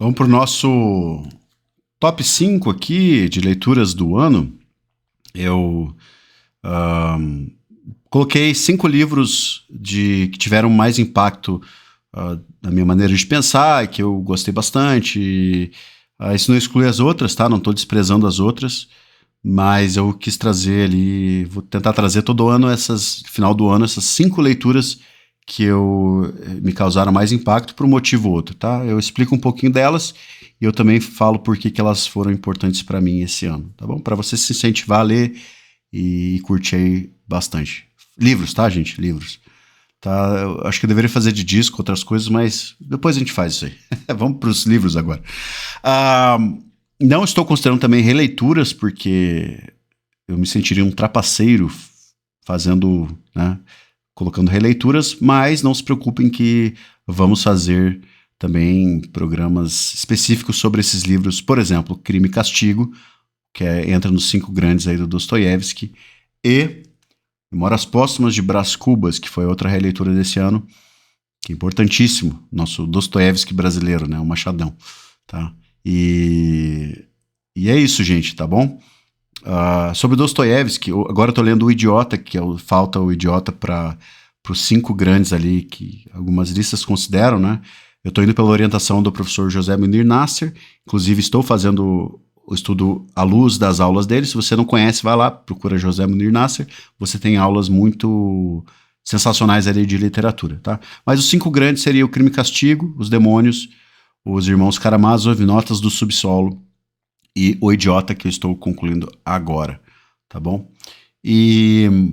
Vamos para o nosso top 5 aqui de leituras do ano. Eu coloquei 5 livros que tiveram mais impacto na minha maneira de pensar e que eu gostei bastante. Isso não exclui as outras, tá? Não estou desprezando as outras, mas eu quis trazer ali, vou tentar trazer todo ano, final do ano, essas 5 leituras que me causaram mais impacto por um motivo ou outro, tá? Eu explico um pouquinho delas e eu também falo por que elas foram importantes para mim esse ano, tá bom? Para você se incentivar a ler e curtir aí bastante. Livros, tá, gente? Livros. Tá? Eu acho que eu deveria fazer de disco, outras coisas, mas depois a gente faz isso aí. Vamos para os livros agora. Não estou considerando também releituras, porque eu me sentiria um trapaceiro fazendo, né, colocando releituras, mas não se preocupem que vamos fazer também programas específicos sobre esses livros. Por exemplo, Crime e Castigo, que entra nos 5 grandes aí do Dostoiévski, e Memórias Póstumas de Brás Cubas, que foi outra releitura desse ano, que é importantíssimo, nosso Dostoiévski brasileiro, né, o Machadão, tá? E é isso, gente, tá bom? Sobre Dostoiévski, agora eu tô lendo O Idiota, que falta o Idiota para os 5 grandes ali, que algumas listas consideram, né? Eu tô indo pela orientação do professor José Munir Nasser, inclusive estou fazendo o estudo à luz das aulas dele. Se você não conhece, vai lá, procura José Munir Nasser, você tem aulas muito sensacionais ali de literatura, tá? Mas os 5 grandes seriam o Crime e Castigo, Os Demônios, Os Irmãos Karamazov, Notas do Subsolo e O Idiota, que eu estou concluindo agora, tá bom?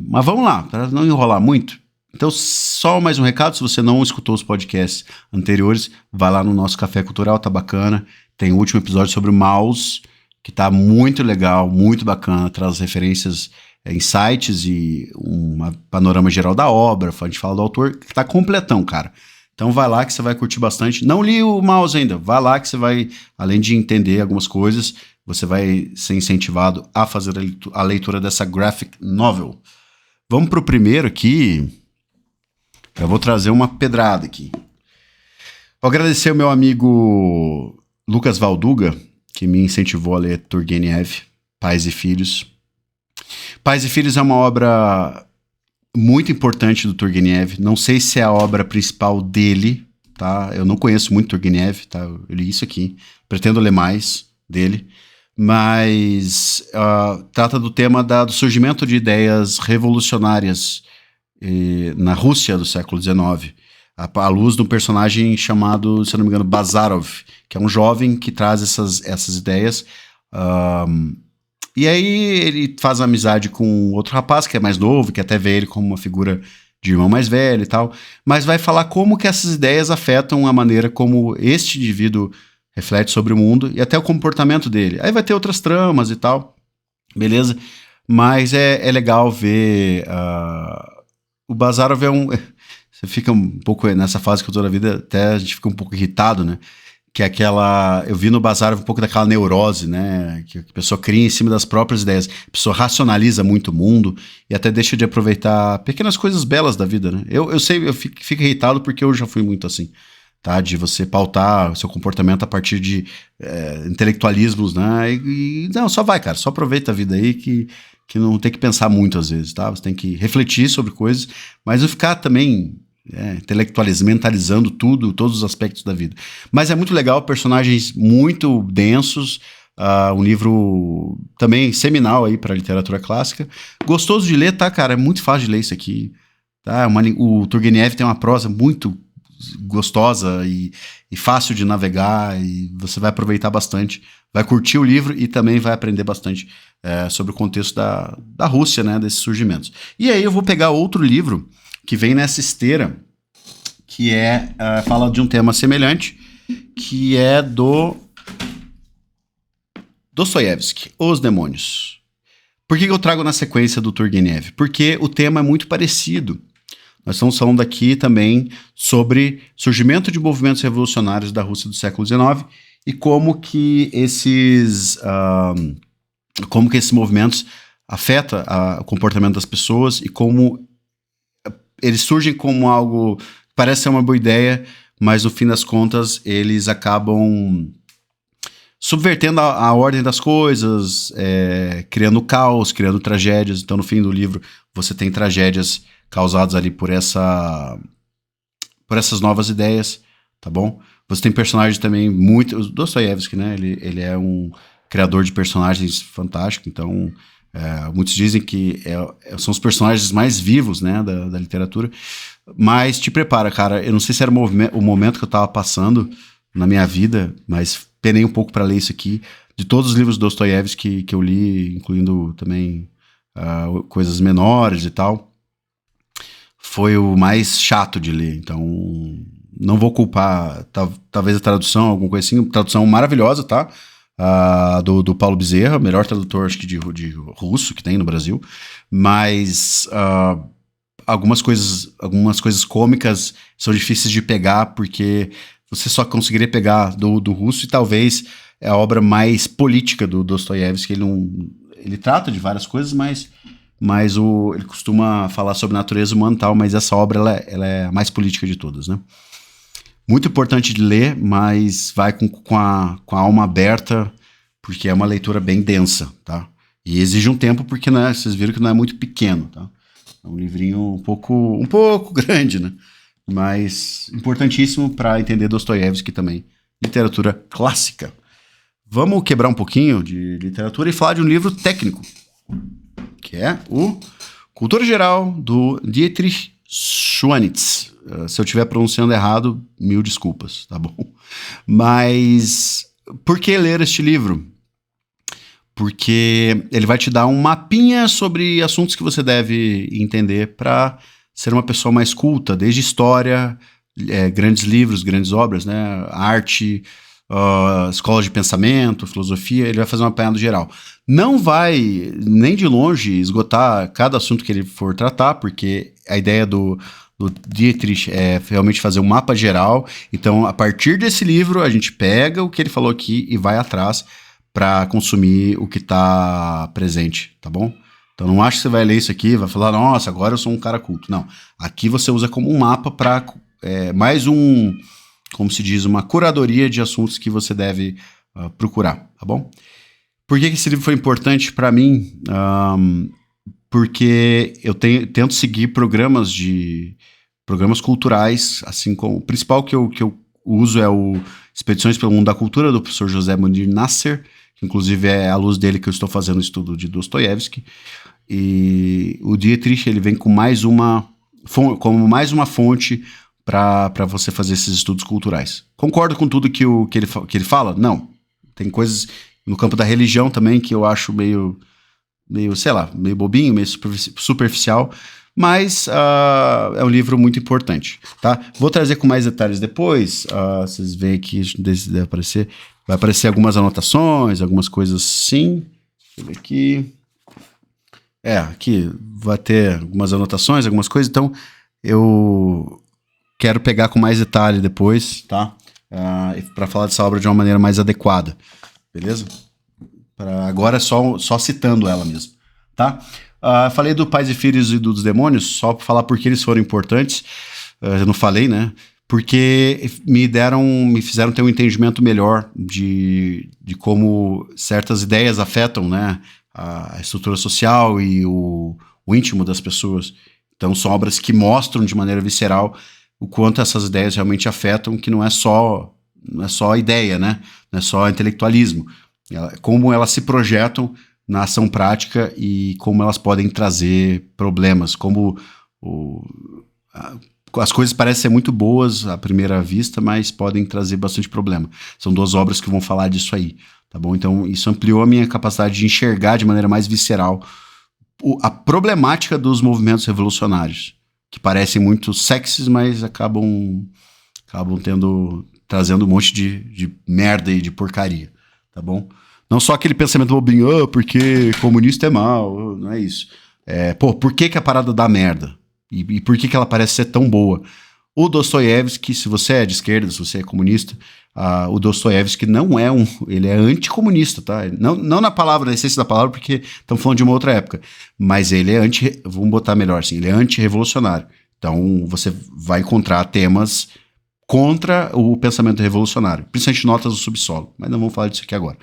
Mas vamos lá, para não enrolar muito. Então, só mais um recado: se você não escutou os podcasts anteriores, vai lá no nosso Café Cultural, tá bacana. Tem o último episódio sobre o Maus, que tá muito legal, muito bacana, traz referências, insights e um panorama geral da obra, a gente fala do autor, que tá completão, cara. Então vai lá que você vai curtir bastante. Não li o Maus ainda, vai lá que você vai, além de entender algumas coisas, você vai ser incentivado a fazer a leitura dessa graphic novel. Vamos pro primeiro aqui. Eu vou trazer uma pedrada aqui. Vou agradecer ao meu amigo Lucas Valduga, que me incentivou a ler Turgenev, Pais e Filhos. Pais e Filhos é uma obra muito importante do Turgenev. Não sei se é a obra principal dele, tá? Eu não conheço muito Turgenev, tá? Eu li isso aqui. Pretendo ler mais dele. Mas trata do tema do surgimento de ideias revolucionárias na Rússia do século XIX, à luz de um personagem chamado, se não me engano, Bazarov, que é um jovem que traz essas ideias. E aí ele faz amizade com outro rapaz que é mais novo, que até vê ele como uma figura de irmão mais velho e tal, mas vai falar como que essas ideias afetam a maneira como este indivíduo reflete sobre o mundo e até o comportamento dele. Aí vai ter outras tramas e tal, beleza? Mas é legal ver... O Bazarov é você fica um pouco nessa fase que eu tô na vida, até a gente fica um pouco irritado, né? Que é eu vi no Bazarov um pouco daquela neurose, né? Que a pessoa cria em cima das próprias ideias. A pessoa racionaliza muito o mundo e até deixa de aproveitar pequenas coisas belas da vida, né? Eu sei, eu fico irritado porque eu já fui muito assim, tá? De você pautar o seu comportamento a partir de intelectualismos, né? Não, só vai, cara, só aproveita a vida aí que não tem que pensar muito às vezes, tá? Você tem que refletir sobre coisas, mas não ficar também mentalizando todos os aspectos da vida. Mas é muito legal, personagens muito densos, um livro também seminal aí para literatura clássica. Gostoso de ler, tá, cara? É muito fácil de ler isso aqui, tá? O Turgenev tem uma prosa muito gostosa e fácil de navegar, e você vai aproveitar bastante, vai curtir o livro e também vai aprender bastante sobre o contexto da Rússia, né, desses surgimentos. E aí eu vou pegar outro livro que vem nessa esteira, que fala de um tema semelhante, que é do Dostoiévski, Os Demônios. Por que eu trago na sequência do Turgenev? Porque o tema é muito parecido. Nós estamos falando aqui também sobre surgimento de movimentos revolucionários da Rússia do século XIX e como que esses movimentos afetam o comportamento das pessoas e como eles surgem como algo que parece ser uma boa ideia, mas no fim das contas eles acabam subvertendo a ordem das coisas, criando caos, criando tragédias. Então, no fim do livro, você tem tragédias causadas ali por essas novas ideias, tá bom? Você tem personagens também muito... O Dostoiévski, né? Ele é um criador de personagens fantástico, então... muitos dizem que são os personagens mais vivos, né, da literatura, mas te prepara, cara. Eu não sei se era o momento que eu tava passando na minha vida, mas penei um pouco para ler isso aqui. De todos os livros do Dostoiévski que eu li, incluindo também coisas menores e tal, foi o mais chato de ler. Então, não vou culpar, talvez a tradução, alguma coisa assim. Tradução maravilhosa, tá? Do Paulo Bezerra, melhor tradutor, acho que de russo que tem no Brasil. Mas algumas coisas cômicas são difíceis de pegar, porque você só conseguiria pegar do russo, e talvez é a obra mais política do Dostoiévski. Ele trata de várias coisas, mas ele costuma falar sobre natureza humana e tal, mas essa obra ela é a mais política de todas, né? Muito importante de ler, mas vai com a alma aberta, porque é uma leitura bem densa, tá? E exige um tempo, porque, né, vocês viram que não é muito pequeno, tá? É um livrinho um pouco grande, né? Mas importantíssimo para entender Dostoiévski também. Literatura clássica. Vamos quebrar um pouquinho de literatura e falar de um livro técnico, que é o Cultura Geral, do Dietrich Schwanitz. Se eu estiver pronunciando errado, mil desculpas, tá bom? Mas por que ler este livro? Porque ele vai te dar um mapinha sobre assuntos que você deve entender para ser uma pessoa mais culta, desde história, grandes livros, grandes obras, né? Arte, escola de pensamento, filosofia. Ele vai fazer um apanhado geral. Não vai nem de longe esgotar cada assunto que ele for tratar, porque a ideia do Dietrich é realmente fazer um mapa geral. Então, a partir desse livro, a gente pega o que ele falou aqui e vai atrás para consumir o que está presente, tá bom? Então, não acho que você vai ler isso aqui e vai falar, nossa, agora eu sou um cara culto. Não, aqui você usa como um mapa para mais como se diz, uma curadoria de assuntos que você deve procurar, tá bom? Por que esse livro foi importante para mim? Porque eu tento seguir programas culturais, assim como o principal que eu uso é o Expedições pelo Mundo da Cultura, do professor José Munir Nasser, que inclusive é à luz dele que eu estou fazendo o estudo de Dostoiévski. E o Dietrich, ele vem com mais uma fonte para você fazer esses estudos culturais. Concordo com tudo que ele fala? Não. Tem coisas no campo da religião também que eu acho meio, sei lá, meio bobinho, meio superficial, mas é um livro muito importante, tá? Vou trazer com mais detalhes depois, vocês veem aqui, vai aparecer algumas anotações, algumas coisas assim, deixa eu ver aqui, aqui vai ter algumas anotações, algumas coisas, então eu quero pegar com mais detalhe depois, tá? Para falar dessa obra de uma maneira mais adequada, beleza? Agora só citando ela mesmo, tá? Falei do Pais e Filhos e dos Demônios, só para falar por que eles foram importantes. Eu não falei, né? Porque me fizeram ter um entendimento melhor de como certas ideias afetam, né, a estrutura social e o íntimo das pessoas. Então são obras que mostram de maneira visceral o quanto essas ideias realmente afetam, que não é só ideia, né? Não é só intelectualismo. Como elas se projetam na ação prática e como elas podem trazer problemas, como as coisas parecem ser muito boas à primeira vista, mas podem trazer bastante problema. São duas obras que vão falar disso aí, tá bom? Então isso ampliou a minha capacidade de enxergar de maneira mais visceral a problemática dos movimentos revolucionários, que parecem muito sexys, mas acabam trazendo um monte de merda e de porcaria, tá bom? Não só aquele pensamento bobinho, porque comunista é mal, não é isso. Por que a parada dá merda? E por que ela parece ser tão boa? O Dostoiévski, se você é de esquerda, se você é comunista, o Dostoiévski não é ele é anticomunista, tá? Não na essência da palavra, porque estamos falando de uma outra época, mas ele é vamos botar melhor assim, ele é antirrevolucionário. Então você vai encontrar temas contra o pensamento revolucionário, principalmente Notas do Subsolo, mas não vamos falar disso aqui agora.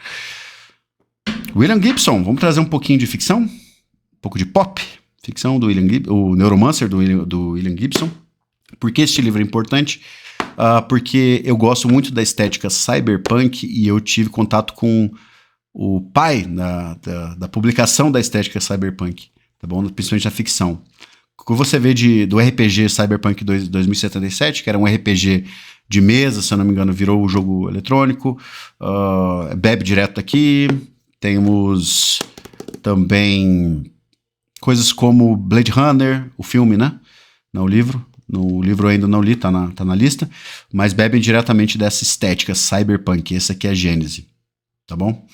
William Gibson, vamos trazer um pouquinho de ficção, um pouco de pop, ficção do William Gibson, o Neuromancer do William Gibson. Por que este livro é importante? Porque eu gosto muito da estética cyberpunk e eu tive contato com o pai da publicação da estética cyberpunk, tá bom? Principalmente na ficção. O que você vê do RPG Cyberpunk 2077, que era um RPG de mesa, se eu não me engano, virou o jogo eletrônico, bebe direto daqui. Temos também coisas como Blade Runner, o filme, né? Não o livro. No livro eu ainda não li, tá na lista, mas bebem diretamente dessa estética cyberpunk. Essa aqui é a gênese, tá bom?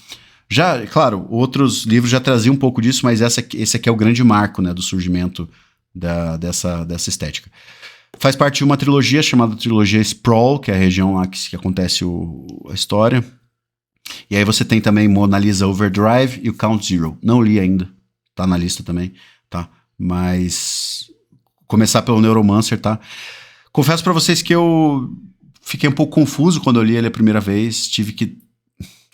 Já, claro, outros livros já traziam um pouco disso, mas esse aqui é o grande marco, né, do surgimento dessa estética. Faz parte de uma trilogia chamada Trilogia Sprawl, que é a região lá que acontece a história. E aí você tem também Mona Lisa Overdrive e o Count Zero. Não li ainda, tá na lista também, tá? Mas começar pelo Neuromancer, tá? Confesso pra vocês que eu fiquei um pouco confuso quando eu li ele a primeira vez. Tive que...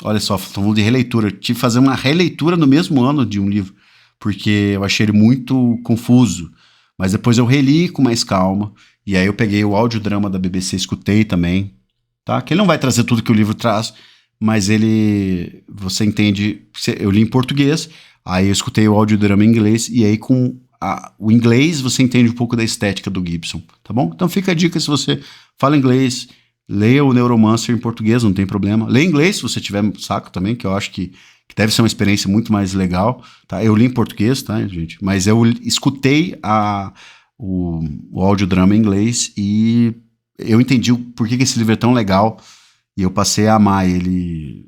Olha só, falando de releitura. Tive que fazer uma releitura no mesmo ano de um livro, porque eu achei ele muito confuso. Mas depois eu reli com mais calma, e aí eu peguei o audiodrama da BBC, escutei também, tá? Que ele não vai trazer tudo que o livro traz, mas ele... Você entende... Eu li em português, aí eu escutei o audiodrama em inglês, e aí com o inglês você entende um pouco da estética do Gibson, tá bom? Então fica a dica, se você fala inglês, leia o Neuromancer em português, não tem problema. Leia em inglês, se você tiver saco também, que eu acho que deve ser uma experiência muito mais legal, tá? Eu li em português, tá, gente? Mas eu escutei o audiodrama em inglês e eu entendi por que esse livro é tão legal e eu passei a amar ele,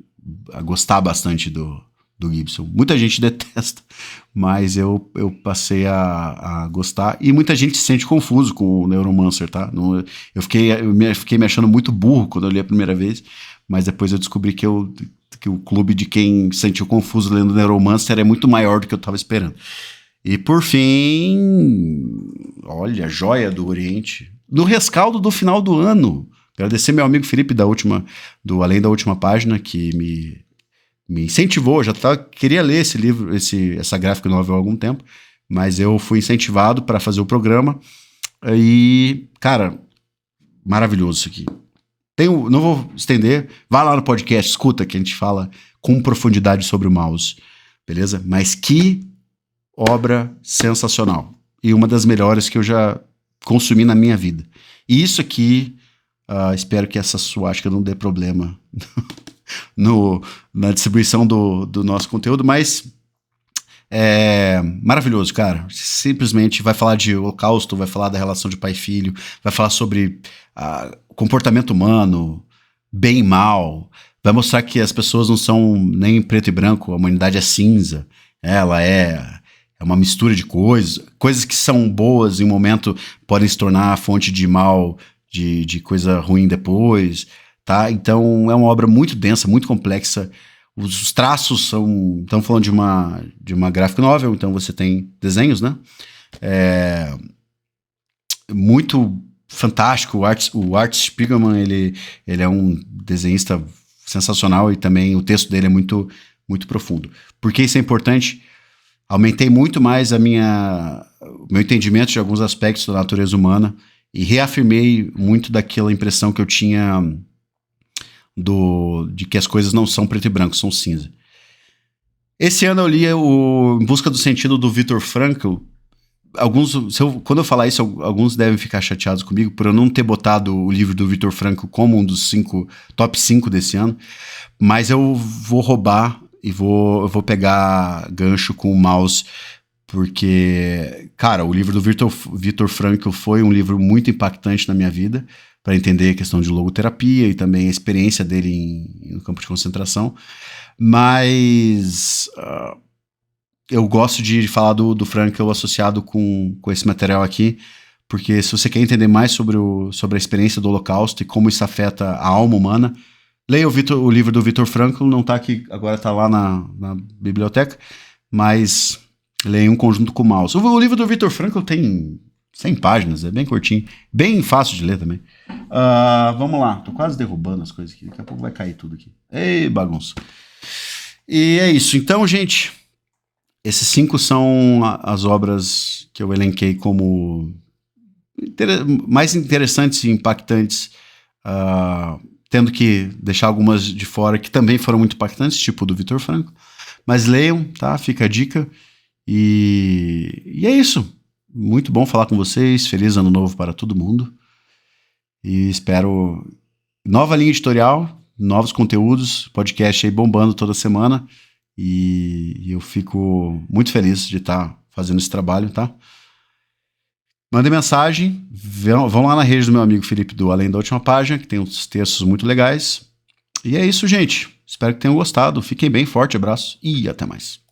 a gostar bastante do Gibson. Muita gente detesta, mas eu passei a gostar e muita gente se sente confuso com o Neuromancer, tá? Eu fiquei me achando muito burro quando eu li a primeira vez, mas depois eu descobri que o clube de quem se sentiu confuso lendo Neuromancer é muito maior do que eu estava esperando. E por fim, olha, joia do Oriente, no rescaldo do final do ano. Agradecer meu amigo Felipe do Além da Última Página, que me incentivou. Já queria ler esse livro, essa graphic novel há algum tempo, mas eu fui incentivado para fazer o programa. E, cara, maravilhoso isso aqui. Não vou estender, vai lá no podcast, escuta que a gente fala com profundidade sobre o mouse, beleza? Mas que obra sensacional. E uma das melhores que eu já consumi na minha vida. E isso aqui, espero que essa suástica não dê problema na distribuição do nosso conteúdo, mas é maravilhoso, cara. Simplesmente vai falar de holocausto, vai falar da relação de pai e filho, vai falar sobre comportamento humano, bem e mal, vai mostrar que as pessoas não são nem preto e branco, a humanidade é cinza, ela é uma mistura de coisas que são boas em um momento podem se tornar fonte de mal, de coisa ruim depois, tá? Então é uma obra muito densa, muito complexa. Os traços estamos falando de uma graphic novel, então você tem desenhos, né? Muito fantástico. O Art Spiegelman, ele é um desenhista sensacional e também o texto dele é muito, muito profundo. Por que isso é importante? Aumentei muito mais o meu entendimento de alguns aspectos da natureza humana e reafirmei muito daquela impressão que eu tinha de que as coisas não são preto e branco, são cinza. Esse ano eu li Em Busca do Sentido, do Viktor Frankl. Quando eu falar isso, alguns devem ficar chateados comigo por eu não ter botado o livro do Viktor Frankl como um dos top 5 desse ano, mas eu vou roubar e eu vou pegar gancho com o mouse, porque, cara, o livro do Viktor Frankl foi um livro muito impactante na minha vida, para entender a questão de logoterapia e também a experiência dele no campo de concentração, mas eu gosto de falar do Frankl associado com esse material aqui, porque se você quer entender mais sobre a experiência do Holocausto e como isso afeta a alma humana, leia o livro do Viktor Frankl, não está aqui, agora está lá na biblioteca, mas leia um conjunto com o mouse. O livro do Viktor Frankl tem 100 páginas, é bem curtinho. Bem fácil de ler também. Vamos lá, tô quase derrubando as coisas aqui. Daqui a pouco vai cair tudo aqui. Ei, bagunça. E é isso. Então, gente, esses 5 são as obras que eu elenquei como mais interessantes e impactantes, tendo que deixar algumas de fora que também foram muito impactantes, tipo do Viktor Frankl. Mas leiam, tá? Fica a dica. E é isso. Muito bom falar com vocês. Feliz ano novo para todo mundo. E espero nova linha editorial, novos conteúdos, podcast aí bombando toda semana. E eu fico muito feliz de estar fazendo esse trabalho, tá? Mandem mensagem, vão lá na rede do meu amigo Felipe do Além da Última Página, que tem uns textos muito legais. E é isso, gente. Espero que tenham gostado. Fiquem bem, forte abraço e até mais.